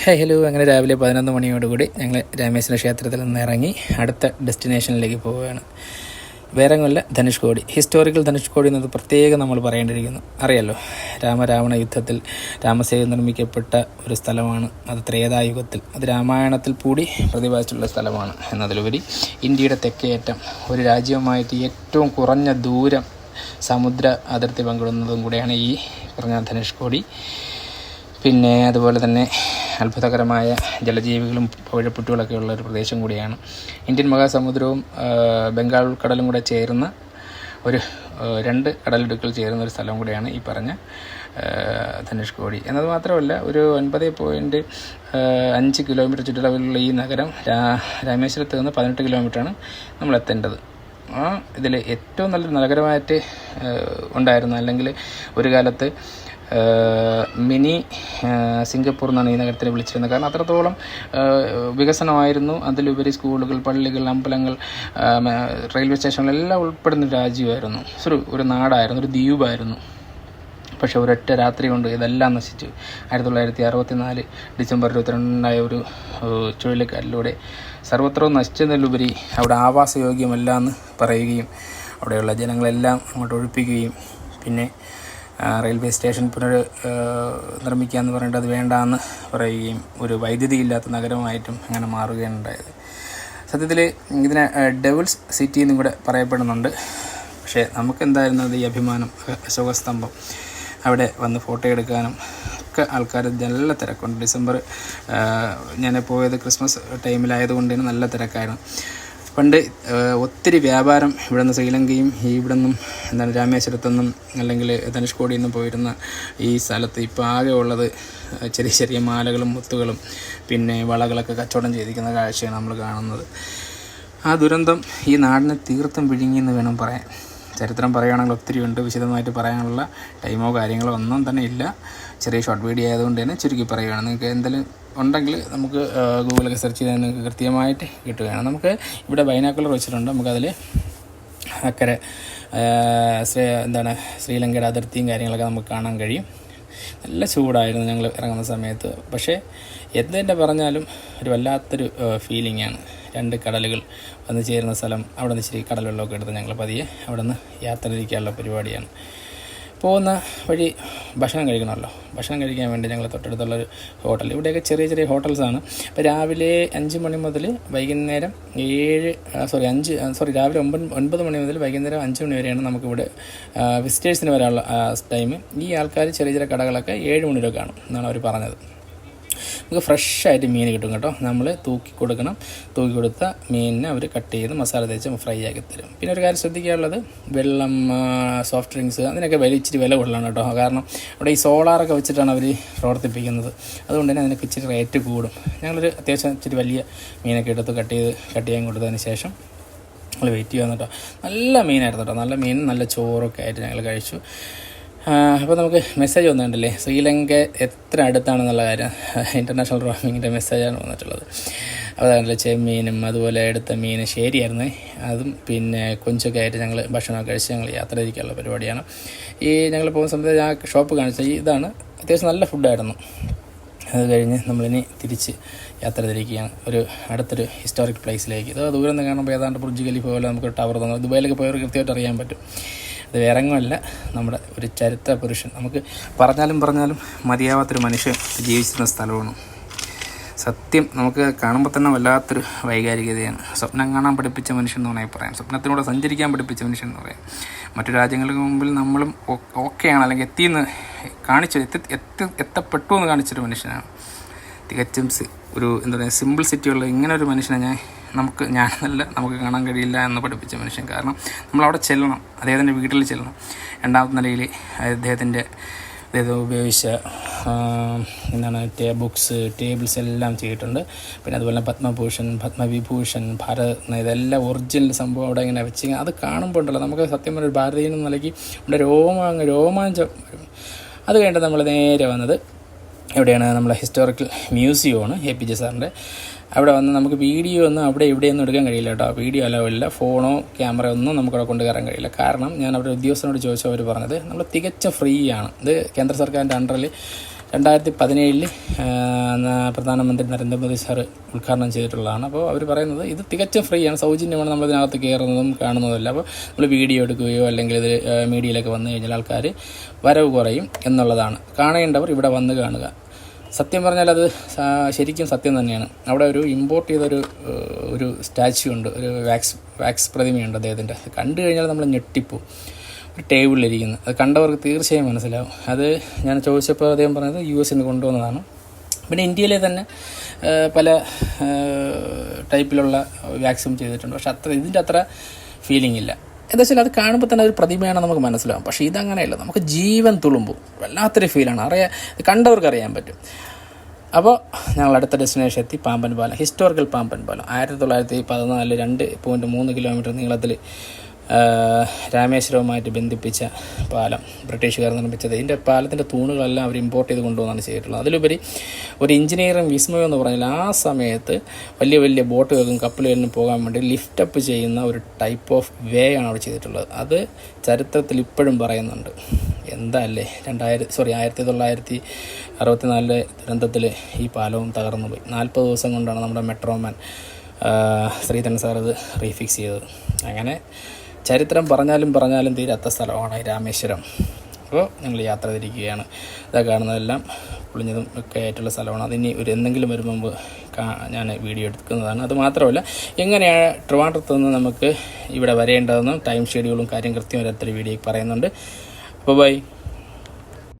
Hello. അങ്ങനെ രാവിലെ 11 മണിയോടുകൂടി ഞങ്ങൾ രാമേശ്വര ക്ഷേത്രത്തിൽ നിന്ന് ഇറങ്ങി അടുത്ത ഡെസ്റ്റിനേഷനിലേക്ക് പോവുകയാണ്. വേറെ ഒന്നുമല്ല, ധനുഷ്കോടി. ഹിസ്റ്റോറിക്കൽ ധനുഷ്കോടി എന്നത് പ്രത്യേകം നമ്മൾ പറയേണ്ടിയിരിക്കുന്നു. അറിയാലോ, രാമരാവണ യുദ്ധത്തിൽ രാമസേതു നിർമ്മിക്കപ്പെട്ട ഒരു സ്ഥലമാണ്. അത് ത്രേതായുഗത്തിൽ, അത് രാമായണത്തിൽ കൂടി പ്രതിപാദിച്ചിട്ടുള്ള സ്ഥലമാണ്. എന്നതിലുപരി ഇന്ത്യയുടെ തെക്കേയറ്റം, ഒരു രാജ്യവുമായിട്ട് ഏറ്റവും കുറഞ്ഞ ദൂരം സമുദ്ര അതിർത്തി പങ്കിടുന്നതും കൂടെയാണ് ഈ പറഞ്ഞ ധനുഷ്കോടി. പിന്നെ അതുപോലെ തന്നെ അത്ഭുതകരമായ ജലജീവികളും പുഴപ്പുറ്റുകളൊക്കെ ഉള്ള ഒരു പ്രദേശം കൂടിയാണ്. ഇന്ത്യൻ മഹാസമുദ്രവും ബംഗാൾ കടലും കൂടെ ചേരുന്ന ഒരു രണ്ട് കടലിടുക്കൾ ചേരുന്ന ഒരു സ്ഥലം കൂടിയാണ് ഈ പറഞ്ഞ ധനുഷ്കോടി. എന്നത് മാത്രമല്ല, ഒരു 9.5 കിലോമീറ്റർ ചുറ്റളവിലുള്ള ഈ നഗരം രാമേശ്വരത്ത് നിന്ന് 18 കിലോമീറ്ററാണ് നമ്മൾ എത്തേണ്ടത്. ഇതിൽ ഏറ്റവും നല്ലൊരു നഗരമായിട്ട് ഉണ്ടായിരുന്നു, അല്ലെങ്കിൽ ഒരു കാലത്ത് മിനി സിംഗപ്പൂർ എന്നാണ് ഈ നഗരത്തിൽ വിളിച്ചിരുന്നത്. കാരണം അത്രത്തോളം വികസനമായിരുന്നു. അതിലുപരി സ്കൂളുകൾ, പള്ളികൾ, അമ്പലങ്ങൾ, റെയിൽവേ സ്റ്റേഷനുകളെല്ലാം ഉൾപ്പെടുന്ന രാജ്യമായിരുന്നു, ഒരു നാടായിരുന്നു, ഒരു ദ്വീപായിരുന്നു. പക്ഷെ ഒരൊറ്റ രാത്രി കൊണ്ട് ഇതെല്ലാം നശിച്ചു. 1964 ഡിസംബർ 22 ഒരു ചുഴലിക്കാറ്റിലൂടെ സർവത്രവും നശിച്ചതിലുപരി അവിടെ ആവാസയോഗ്യമല്ല എന്ന് പറയുകയും അവിടെയുള്ള ജനങ്ങളെല്ലാം അങ്ങോട്ട് ഒഴിപ്പിക്കുകയും പിന്നെ റെയിൽവേ സ്റ്റേഷൻ നിർമ്മിക്കാമെന്ന് പറഞ്ഞിട്ട് അത് വേണ്ടാന്ന് പറയുകയും ഒരു വൈദ്യുതി ഇല്ലാത്ത നഗരമായിട്ടും അങ്ങനെ മാറുകയാണ് ഉണ്ടായത്. സത്യത്തിൽ ഇതിനെ ഡെവിൾസ് സിറ്റി എന്നും കൂടെ പറയപ്പെടുന്നുണ്ട്. പക്ഷേ നമുക്കെന്തായിരുന്നു അത് ഈ അഭിമാനം. അശോകസ്തംഭം അവിടെ വന്ന് ഫോട്ടോ എടുക്കാനും ഒക്കെ ആൾക്കാർ നല്ല തിരക്കുണ്ട്. ഡിസംബർ ഞാൻ പോയത് ക്രിസ്മസ് ടൈമിലായതുകൊണ്ട് തന്നെ നല്ല തിരക്കായിരുന്നു. പണ്ട് ഒത്തിരി വ്യാപാരം ഇവിടെ നിന്ന് ശ്രീലങ്കയും ഇവിടെ നിന്നും രാമേശ്വരത്തുനിന്നും അല്ലെങ്കിൽ ധനുഷ്കോടിയിൽ നിന്നും പോയിരുന്ന ഈ സ്ഥലത്ത് ഇപ്പോൾ ആകെ ഉള്ളത് ചെറിയ ചെറിയ മാലകളും മുത്തുകളും പിന്നെ വളകളൊക്കെ കച്ചവടം ചെയ്തിരിക്കുന്ന കാഴ്ചയാണ് നമ്മൾ കാണുന്നത്. ആ ദുരന്തം ഈ നാടിനെ തീർത്തും വിഴുങ്ങിയെന്ന് വേണം പറയാൻ. ചരിത്രം പറയുകയാണെങ്കിൽ ഒത്തിരി ഉണ്ട്, വിശദമായിട്ട് പറയാനുള്ള ടൈമോ കാര്യങ്ങളോ ഒന്നും തന്നെ ഇല്ല. ചെറിയ ഷോർട്ട് വീഡിയോ ആയതുകൊണ്ട് തന്നെ ചുരുക്കി പറയുകയാണ്. നിങ്ങൾക്ക് എന്തെങ്കിലും ഉണ്ടെങ്കിൽ നമുക്ക് ഗൂഗിളൊക്കെ സെർച്ച് ചെയ്താൽ നിങ്ങൾക്ക് കൃത്യമായിട്ട് കിട്ടുകയാണ്. നമുക്ക് ഇവിടെ ബൈനാക്കുലർ വെച്ചിട്ടുണ്ട്. നമുക്കതിൽ അക്കരെ ശ്രീലങ്കയുടെ അതിർത്തിയും കാര്യങ്ങളൊക്കെ നമുക്ക് കാണാൻ കഴിയും. നല്ല ചൂടായിരുന്നു ഞങ്ങൾ ഇറങ്ങുന്ന സമയത്ത്. പക്ഷേ എന്തെന്നെ പറഞ്ഞാലും ഒരു വല്ലാത്തൊരു ഫീലിംഗാണ്. രണ്ട് കടലുകൾ വന്ന് ചേരുന്ന സ്ഥലം. അവിടെ നിന്ന് ഇച്ചിരി കടൽ വെള്ളമൊക്കെ എടുത്ത് ഞങ്ങൾ പതിയെ അവിടെ നിന്ന് യാത്ര തിരിക്കാനുള്ള പരിപാടിയാണ്. പോകുന്ന വഴി ഭക്ഷണം കഴിക്കണമല്ലോ. ഭക്ഷണം കഴിക്കാൻ വേണ്ടി ഞങ്ങൾ തൊട്ടടുത്തുള്ളൊരു ഹോട്ടൽ. ഇവിടെയൊക്കെ ചെറിയ ചെറിയ ഹോട്ടൽസാണ്. അപ്പോൾ രാവിലെ 5 മണി മുതൽ വൈകുന്നേരം രാവിലെ 9 മണി മുതൽ വൈകുന്നേരം 5 മണി വരെയാണ് നമുക്കിവിടെ വിസിറ്റേഴ്സിന് വരാനുള്ള ടൈം. ഈ ആൾക്കാർ ചെറിയ ചെറിയ കടകളൊക്കെ 7 മണി വരെ കാണും എന്നാണ് അവർ പറഞ്ഞത്. നമുക്ക് ഫ്രഷായിട്ട് മീൻ കിട്ടും കേട്ടോ. നമ്മൾ തൂക്കി കൊടുത്ത മീനിനെ അവർ കട്ട് ചെയ്ത് മസാല തേച്ച് ഫ്രൈ ആക്കി തരും. പിന്നെ ഒരു കാര്യം ശ്രദ്ധിക്കാനുള്ളത്, വെള്ളം, സോഫ്റ്റ് ഡ്രിങ്ക്സ് അതിനൊക്കെ ഇച്ചിരി വില കൂടുതലാണ് കേട്ടോ. കാരണം അവിടെ ഈ സോളാറൊക്കെ വെച്ചിട്ടാണ് അവർ പ്രവർത്തിപ്പിക്കുന്നത്. അതുകൊണ്ട് തന്നെ അതിനൊക്കെ ഇച്ചിരി റേറ്റ് കൂടും. ഞങ്ങളൊരു അത്യാവശ്യം ഇച്ചിരി വലിയ മീനൊക്കെ എടുത്ത് കട്ട് ചെയ്യാൻ കൊടുത്തതിന് ശേഷം ഞങ്ങൾ വെയിറ്റ് ചെയ്യാൻ കേട്ടോ. നല്ല മീനായിരുന്നു കേട്ടോ. നല്ല മീൻ, നല്ല ചോറൊക്കെ ആയിട്ട് ഞങ്ങൾ കഴിച്ചു. അപ്പോൾ നമുക്ക് മെസ്സേജ് വന്നിട്ടുണ്ടല്ലേ, ശ്രീലങ്ക എത്ര അടുത്താണെന്നുള്ള കാര്യം. ഇൻ്റർനാഷണൽ റോമിങ്ങിൻ്റെ മെസ്സേജാണ് വന്നിട്ടുള്ളത്. അതാണല്ലോ ചെമ്മീനും അതുപോലെ എടുത്ത മീൻ ശരിയായിരുന്നു. അതും പിന്നെ കൊഞ്ചൊക്കെ ആയിട്ട് ഞങ്ങൾ ഭക്ഷണമൊക്കെ കഴിച്ച് ഞങ്ങൾ യാത്ര തിരിക്കാനുള്ള പരിപാടിയാണ്. ഈ ഞങ്ങൾ പോകുന്ന സമയത്ത് ആ ഷോപ്പ് കാണിച്ചത് ഇതാണ്. അത്യാവശ്യം നല്ല ഫുഡായിരുന്നു. അത് കഴിഞ്ഞ് നമ്മളിനി തിരിച്ച് യാത്ര തിരിക്കുകയാണ് അടുത്തൊരു ഹിസ്റ്റോറിക് പ്ലേസിലേക്ക്. ഇത് ദൂരം നിന്ന് കാണുമ്പോൾ ഏതാണ്ട് ബുർജ് ഖലീഫ പോലെ നമുക്ക് ടവർ തോന്നും. ദുബായിലൊക്കെ പോയവർക്ക് കൃത്യമായിട്ട് അറിയാൻ പറ്റും. അത് വേറെങ്ങുമല്ല, നമ്മുടെ ഒരു ചരിത്ര പുരുഷൻ. നമുക്ക് പറഞ്ഞാലും മതിയാവാത്തൊരു മനുഷ്യൻ ജീവിച്ചിരുന്ന സ്ഥലമാണ്. സത്യം നമുക്ക് കാണുമ്പോൾ തന്നെ വല്ലാത്തൊരു വൈകാരികതയാണ്. സ്വപ്നം കാണാൻ പഠിപ്പിച്ച മനുഷ്യൻ എന്ന് വേണമെങ്കിൽ പറയാം. സ്വപ്നത്തിലൂടെ സഞ്ചരിക്കാൻ പഠിപ്പിച്ച മനുഷ്യൻ എന്ന് പറയാം. മറ്റു രാജ്യങ്ങൾക്ക് മുമ്പിൽ നമ്മളും ഓക്കെയാണ്, അല്ലെങ്കിൽ എത്തപ്പെട്ടു എന്ന് കാണിച്ചൊരു മനുഷ്യനാണ്. തികച്ചും സിമ്പിൾ സിറ്റിയുള്ള ഇങ്ങനെ ഒരു മനുഷ്യനെ നമുക്ക് കാണാൻ കഴിയില്ല എന്ന് പഠിപ്പിച്ച മനുഷ്യൻ. കാരണം നമ്മളവിടെ ചെല്ലണം, അദ്ദേഹത്തിൻ്റെ വീട്ടിൽ ചെല്ലണം. രണ്ടാമത്തെ നിലയിൽ അദ്ദേഹം ഉപയോഗിച്ച ബുക്സ്, ടേബിൾസ് എല്ലാം ചെയ്തിട്ടുണ്ട്. പിന്നെ അതുപോലെ പത്മഭൂഷൺ, പത്മവിഭൂഷൺ, ഭാരത് ഇതെല്ലാം ഒറിജിനൽ സംഭവം അവിടെ ഇങ്ങനെ വെച്ച് അത് കാണുമ്പോൾ ഉണ്ടല്ലോ നമുക്ക് സത്യം പറഞ്ഞ ഒരു ഭാരതീയൻ എന്ന നിലയ്ക്ക് നമ്മുടെ രോമാഞ്ചം വരും. അത് കഴിഞ്ഞിട്ട് നമ്മൾ നേരെ വന്നത് എവിടെയാണ്, നമ്മളെ ഹിസ്റ്റോറിക്കൽ മ്യൂസിയമാണ് APJ സാറിൻ്റെ. അവിടെ വന്ന് നമുക്ക് വീഡിയോ ഒന്നും അവിടെ ഇവിടെയൊന്നും എടുക്കാൻ കഴിയില്ല കേട്ടോ. വീഡിയോ അലവില്ല, ഫോണോ ക്യാമറയോ ഒന്നും നമുക്കവിടെ കൊണ്ടുകയറാൻ കഴിയില്ല. കാരണം ഞാൻ അവിടെ ഉദ്യോഗസ്ഥനോട് ചോദിച്ചപ്പോൾ അവർ പറഞ്ഞത് നമ്മൾ തികച്ച ഫ്രീ ആണ്. ഇത് കേന്ദ്ര സർക്കാരിൻ്റെ അണ്ടറിൽ 2017 പ്രധാനമന്ത്രി നരേന്ദ്രമോദി സാർ ഉദ്ഘാടനം ചെയ്തിട്ടുള്ളതാണ്. അപ്പോൾ അവർ പറയുന്നത് ഇത് തികച്ചും ഫ്രീ ആണ്, സൗജന്യമാണ്, നമ്മളിതിനകത്ത് കയറുന്നതും കാണുന്നതല്ല. അപ്പോൾ നമ്മൾ വീഡിയോ എടുക്കുകയോ അല്ലെങ്കിൽ ഇത് മീഡിയയിലൊക്കെ വന്നു കഴിഞ്ഞാൽ ആൾക്കാർ വരവ് കുറയും എന്നുള്ളതാണ്. കാണേണ്ടവർ ഇവിടെ വന്ന് കാണുക. സത്യം പറഞ്ഞാൽ അത് ശരിക്കും സത്യം തന്നെയാണ്. അവിടെ ഒരു ഇമ്പോർട്ട് ചെയ്തൊരു ഒരു സ്റ്റാച്യു ഉണ്ട്, ഒരു വാക്സ് പ്രതിമയുണ്ട് അദ്ദേഹത്തിൻ്റെ. കണ്ടു കഴിഞ്ഞാൽ നമ്മൾ ഞെട്ടിപ്പോവും. ഒരു ടേബിളിലിരിക്കുന്നത് അത് കണ്ടവർക്ക് തീർച്ചയായും മനസ്സിലാവും. അത് ഞാൻ ചോദിച്ചപ്പോൾ അദ്ദേഹം പറഞ്ഞത് US നിന്ന് കൊണ്ടുവന്നതാണ്. പിന്നെ ഇന്ത്യയിലെ തന്നെ പല ടൈപ്പിലുള്ള വാക്സും ചെയ്തിട്ടുണ്ട്. പക്ഷെ ഇതിൻ്റെ അത്ര ഫീലിംഗ് ഇല്ല. എന്താ വെച്ചാൽ അത് കാണുമ്പോൾ തന്നെ ഒരു പ്രതിമയാണെന്ന് നമുക്ക് മനസ്സിലാവും. പക്ഷേ ഇതങ്ങനെയല്ല, നമുക്ക് ജീവൻ തുളുമ്പും. വല്ലാത്തൊരു ഫീലാണ്. കണ്ടവർക്ക് അറിയാൻ പറ്റും. അപ്പോൾ ഞങ്ങൾ അടുത്ത ഡെസ്റ്റിനേഷൻ എത്തി, പാമ്പൻ പാലം, ഹിസ്റ്റോറിക്കൽ പാമ്പൻ പാലം. 1914 2.3 കിലോമീറ്റർ നീളത്തിൽ രാമേശ്വരവുമായിട്ട് ബന്ധിപ്പിച്ച പാലം ബ്രിട്ടീഷുകാർ നിർമ്മിച്ചത്. ഇതിൻ്റെ പാലത്തിൻ്റെ തൂണുകളെല്ലാം അവർ ഇമ്പോർട്ട് ചെയ്ത് കൊണ്ടുവന്നാണ് ചെയ്തിട്ടുള്ളത്. അതിലുപരി ഒരു എഞ്ചിനീയറിംഗ് വിസ്മയം എന്ന് പറഞ്ഞാൽ ആ സമയത്ത് വലിയ വലിയ ബോട്ടുകൾക്കും കപ്പലുകളിലും പോകാൻ വേണ്ടി ലിഫ്റ്റ് അപ്പ് ചെയ്യുന്ന ഒരു ടൈപ്പ് ഓഫ് വേ ആണ് അവിടെ ചെയ്തിട്ടുള്ളത്. അത് ചരിത്രത്തിൽ ഇപ്പോഴും പറയുന്നുണ്ട്. എന്താ അല്ലേ 1964 ദുരന്തത്തിൽ ഈ പാലവും തകർന്നു പോയി. 40 ദിവസം കൊണ്ടാണ് നമ്മുടെ മെട്രോമാൻ ശ്രീധരൻ സാർ ഇത് റീഫിക്സ് ചെയ്തത്. അങ്ങനെ ചരിത്രം പറഞ്ഞാലും തീരാത്ത സ്ഥലമാണ് രാമേശ്വരം. അപ്പോൾ ഞങ്ങൾ യാത്ര തിരിക്കുകയാണ്. ഇതാ കാണുന്നതെല്ലാം പൊളിഞ്ഞതും ഒക്കെ ആയിട്ടുള്ള സ്ഥലമാണ്. അതിനി എന്തെങ്കിലും വരും മുമ്പ് ഞാൻ വീഡിയോ എടുക്കുന്നതാണ്. അതുമാത്രമല്ല, എങ്ങനെയാണ് ട്രിവാൻഡ്രത്ത് നിന്ന് നമുക്ക് ഇവിടെ വരേണ്ടതെന്നും ടൈം ഷെഡ്യൂളും കാര്യം കൃത്യമായിട്ടൊരു വീഡിയോ പറയുന്നുണ്ട്. അപ്പോൾ ബൈ.